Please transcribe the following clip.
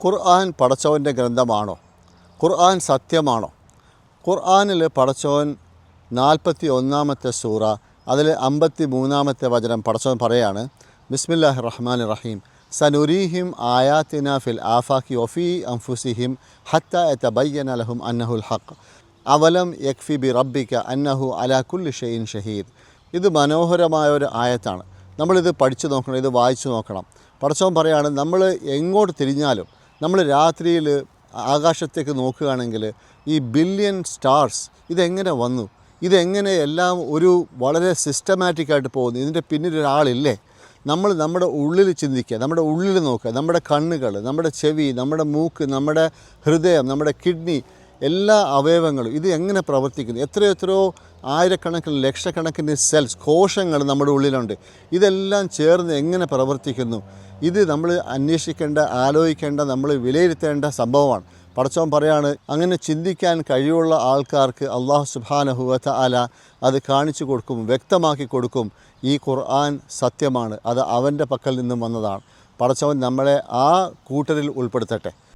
ഖുർആൻ പടച്ചവൻ്റെ ഗ്രന്ഥമാണോ? ഖുർആൻ സത്യമാണോ? ഖുർആനിൽ പടച്ചവൻ 41-ാമത്തെ സൂറ അതിൽ 53-ാമത്തെ വചനം പടച്ചവൻ പറയാണ്, ബിസ്മില്ലാഹിർ റഹ്മാനിർ റഹീം, സനുരീഹിം ആയാത്തിന ഫിൽ ആഫാഖി വഫീ അൻഫുസിഹിം ഹത്താ യതബയ്യന ലഹും അന്നഹുൽ ഹഖ് അവലം യക്ഫി ബി റബ്ബിക അന്നഹു അലാ കുല്ലി ഷൈഇൻ ഷഹീദ്. ഇത് മനോഹരമായ ഒരു ആയത്താണ്. നമ്മളിത് പഠിച്ചു നോക്കണം, ഇത് വായിച്ചു നോക്കണം. പടച്ചവൻ പറയാണ്, നമ്മൾ എങ്ങോട്ട് തിരിഞ്ഞാലും, നമ്മൾ രാത്രിയിൽ ആകാശത്തേക്ക് നോക്കുകയാണെങ്കിൽ ഈ ബില്യൺ സ്റ്റാർസ് ഇതെങ്ങനെ വന്നു, ഇതെങ്ങനെ എല്ലാം ഒരു വളരെ സിസ്റ്റമാറ്റിക്കായിട്ട് പോകുന്നു, ഇതിൻ്റെ പിന്നിലൊരാളില്ലേ? നമ്മൾ നമ്മുടെ ഉള്ളിൽ ചിന്തിക്കുക, നമ്മുടെ ഉള്ളിൽ നോക്കുക, നമ്മുടെ കണ്ണുകൾ, നമ്മുടെ ചെവി, നമ്മുടെ മൂക്ക്, നമ്മുടെ ഹൃദയം, നമ്മുടെ കിഡ്നി, എല്ലാ അവയവങ്ങളും ഇത് എങ്ങനെ പ്രവർത്തിക്കുന്നു? എത്രയോ ആയിരക്കണക്കിന് ലക്ഷക്കണക്കിന് സെൽസ്, കോശങ്ങൾ നമ്മുടെ ഉള്ളിലുണ്ട്. ഇതെല്ലാം ചേർന്ന് എങ്ങനെ പ്രവർത്തിക്കുന്നു? ഇത് നമ്മൾ അന്വേഷിക്കേണ്ട, ആലോചിക്കേണ്ട, നമ്മൾ വിലയിരുത്തേണ്ട സംഭവമാണ്. പടച്ചവൻ പറയാണ്, അങ്ങനെ ചിന്തിക്കാൻ കഴിവുള്ള ആൾക്കാർക്ക് അള്ളാഹു സുബ്ഹാനഹു വ തആല അത് കാണിച്ചു കൊടുക്കും, വ്യക്തമാക്കി കൊടുക്കും. ഈ ഖുർആൻ സത്യമാണ്, അത് അവൻ്റെ പക്കൽ നിന്നും വന്നതാണ്. പടച്ചവൻ നമ്മളെ ആ കൂട്ടരിൽ ഉൾപ്പെടുത്തട്ടെ.